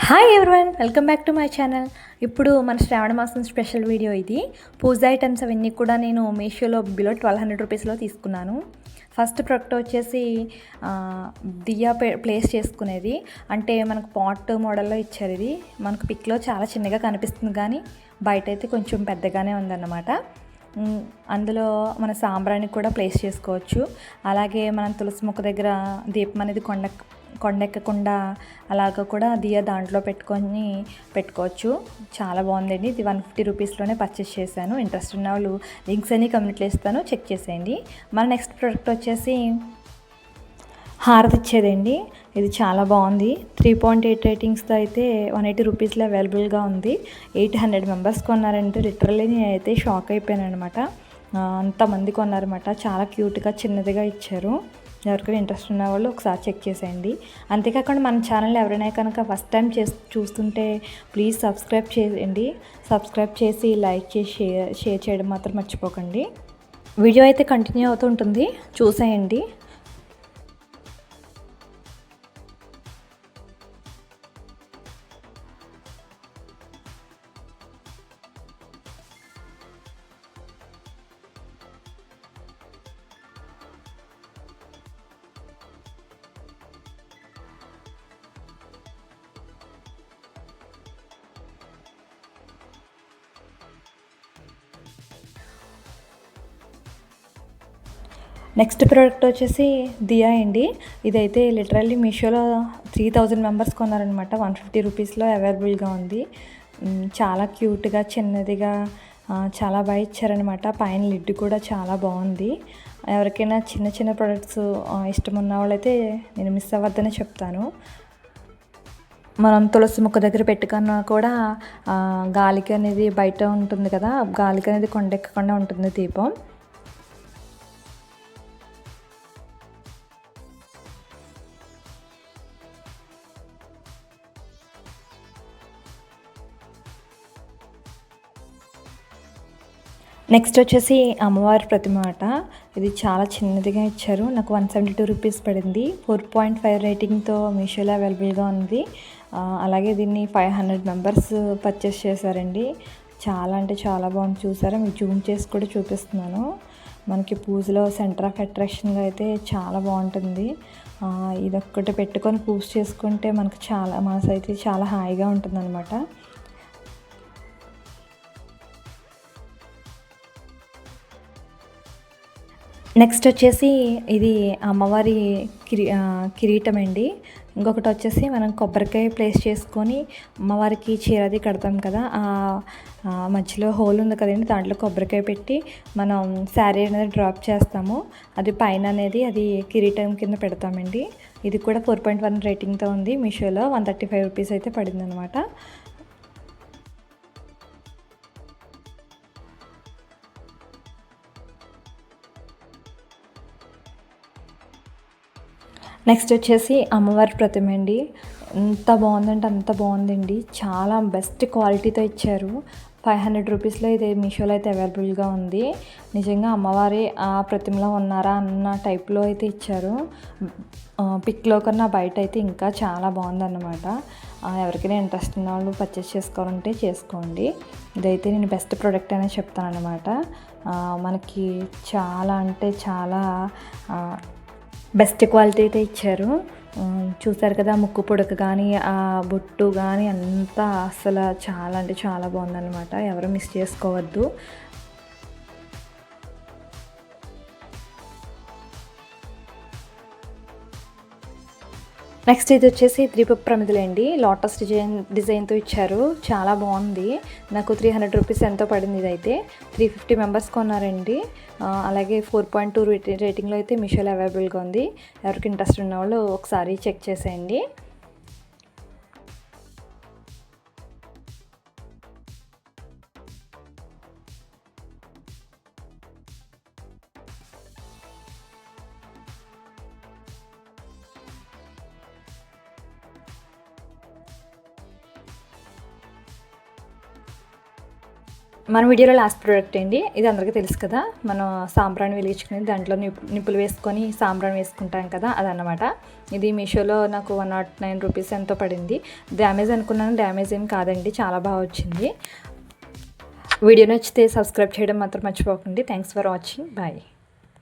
Hi everyone, welcome back to my channel. ఇప్పుడు మన శ్రావణ మాసం స్పెషల్ వీడియో ఇది. పూజ ఐటమ్స్ అవన్నీ కూడా నేను మీషోలో బిలో 1200 రూపీస్లో తీసుకున్నాను. ఫస్ట్ ప్రొడక్ట్ వచ్చేసి దియా ప్లేస్ చేసుకునేది, అంటే మనకు పాట్ మోడల్లో ఇచ్చారు. ఇది మనకు పిక్లో చాలా చిన్నగా కనిపిస్తుంది, కానీ బయట అయితే కొంచెం పెద్దగానే ఉందన్నమాట. అందులో మన సాంబ్రాణి కూడా ప్లేస్ చేసుకోవచ్చు. అలాగే మనం తులసి మొక్క దగ్గర దీపం అనేది కొండెక్కకుండా అలాగ కూడా దియా దాంట్లో పెట్టుకోవచ్చు. చాలా బాగుందండి. ఇది 150 రూపీస్లోనే పర్చేస్ చేశాను. ఇంట్రెస్ట్ ఉన్న వాళ్ళు లింక్స్ అన్ని కమ్యూనిటీలో ఇస్తాను, చెక్ చేసేయండి. మన నెక్స్ట్ ప్రోడక్ట్ వచ్చేసి హారతి ఇచ్చేదండి. ఇది చాలా బాగుంది. 3.8 రేటింగ్స్తో అయితే 180 రూపీస్లో అవైలబుల్గా ఉంది. 800 మెంబర్స్ కొన్నారంటే లిటరల్లీ నేనైతే షాక్ అయిపోయాను అనమాట. అంతమంది కొన్నారన్నమాట. చాలా క్యూట్గా చిన్నదిగా ఇచ్చారు. ఎవరికైనా ఇంట్రెస్ట్ ఉన్న వాళ్ళు ఒకసారి చెక్ చేసేయండి. అంతేకాకుండా మన ఛానల్ ఎవరైనా కనుక ఫస్ట్ టైం చూస్తుంటే ప్లీజ్ సబ్స్క్రైబ్ చేయండి. సబ్స్క్రైబ్ చేసి లైక్ చేసి షేర్ చేయడం మాత్రం మర్చిపోకండి. వీడియో అయితే కంటిన్యూ అవుతూ ఉంటుంది, చూసేయండి. నెక్స్ట్ ప్రోడక్ట్ వచ్చేసి దియా అండి. ఇదైతే లిటరల్లీ మీషోలో 3000 మెంబర్స్ కొన్నారనమాట. 150 రూపీస్లో అవైలబుల్గా ఉంది. చాలా క్యూట్గా చిన్నదిగా చాలా బాగా ఇచ్చారనమాట. పైన లిడ్ కూడా చాలా బాగుంది. ఎవరికైనా చిన్న చిన్న ప్రోడక్ట్స్ ఇష్టం ఉన్న వాళ్ళైతే నేను మిస్ అవ్వద్దనే చెప్తాను. మనం తులసి మొక్క దగ్గర పెట్టుకున్నా కూడా గాలికి అనేది బయట ఉంటుంది కదా, గాలికి అనేది కొండెక్కకుండా ఉంటుంది దీపం. నెక్స్ట్ వచ్చేసి అమ్మవారి ప్రతిమ అట. ఇది చాలా చిన్నదిగా ఇచ్చారు. నాకు 172 రూపీస్ పడింది. 4.5 రేటింగ్తో మీషోలో అవైలబుల్గా ఉంది. అలాగే దీన్ని 500 మెంబర్స్ పర్చేస్ చేశారండి. చాలా అంటే చాలా బాగుంది. చూసారా, మీకు జూమ్ చేసి కూడా చూపిస్తున్నాను. మనకి పూజలో సెంటర్ ఆఫ్ అట్రాక్షన్గా అయితే చాలా బాగుంటుంది. ఇదొక్కటి పెట్టుకొని పూజ చేసుకుంటే మనసు అయితే చాలా హాయిగా ఉంటుంది అనమాట. నెక్స్ట్ వచ్చేసి ఇది అమ్మవారి కిరీటం అండి. ఇంకొకటి వచ్చేసి మనం కొబ్బరికాయ ప్లేస్ చేసుకొని అమ్మవారికి చీరది కడతాం కదా, మధ్యలో హోల్ ఉంది కదండి, దాంట్లో కొబ్బరికాయ పెట్టి మనం శారీ అనేది డ్రాప్ చేస్తాము. అది పైన అనేది అది కిరీటం కింద పెడతామండి. ఇది కూడా 4.1 రేటింగ్తో ఉంది. మీషోలో 135 రూపీస్ అయితే పడింది అనమాట. నెక్స్ట్ వచ్చేసి అమ్మవారి ప్రతిమ అండి. ఎంత బాగుందంటే అంత బాగుందండి. చాలా బెస్ట్ క్వాలిటీతో ఇచ్చారు. 500 రూపీస్లో ఇది మీషోలో అయితే అవైలబుల్గా ఉంది. నిజంగా అమ్మవారి ఆ ప్రతిమలో ఉన్నారా అన్న టైప్లో అయితే ఇచ్చారు. పిక్లో కన్నా బయట అయితే ఇంకా చాలా బాగుందన్నమాట. ఎవరికైనా ఇంట్రెస్ట్ ఉన్న వాళ్ళు పర్చేస్ చేసుకోవాలంటే చేసుకోండి. ఇదైతే నేను బెస్ట్ ప్రోడక్ట్ అనే చెప్తాను అనమాట. మనకి చాలా అంటే చాలా బెస్ట్ క్వాలిటీ అయితే ఇచ్చారు. చూసారు కదా, ముక్కు పుడక కానీ ఆ బొట్టు కానీ అంతా అసలు చాలా అంటే చాలా బాగుందన్నమాట. ఎవరు మిస్ చేసుకోవద్దు. నెక్స్ట్ ఇది వచ్చేసి ద్వీప ప్రమిదలండి. లోటస్ డిజైన్తో ఇచ్చారు. చాలా బాగుంది. నాకు 300 రూపీస్ ఎంతో పడింది. ఇదైతే 350 మెంబర్స్ కొన్నారండి. అలాగే 4.2 రేటింగ్లో అయితే మీషోలో అవైలబుల్గా ఉంది. ఎవరికి ఇంట్రెస్ట్ ఉన్న వాళ్ళు ఒకసారి చెక్ చేసేయండి. మన వీడియోలో లాస్ట్ ప్రోడక్ట్ అండి, ఇది అందరికీ తెలుసు కదా, మనం సాంబ్రాణి వెలిగించుకుని దాంట్లో నిప్పులు వేసుకొని సాంబ్రాణి వేసుకుంటాం కదా, అదన్నమాట. ఇది మీషోలో నాకు 109 రూపీస్ ఎంతో పడింది. డ్యామేజ్ అనుకున్నాను, డ్యామేజ్ ఏం కాదండి, చాలా బాగా వచ్చింది. వీడియో నచ్చితే సబ్స్క్రైబ్ చేయడం మాత్రం మర్చిపోకండి. Thanks for watching, bye.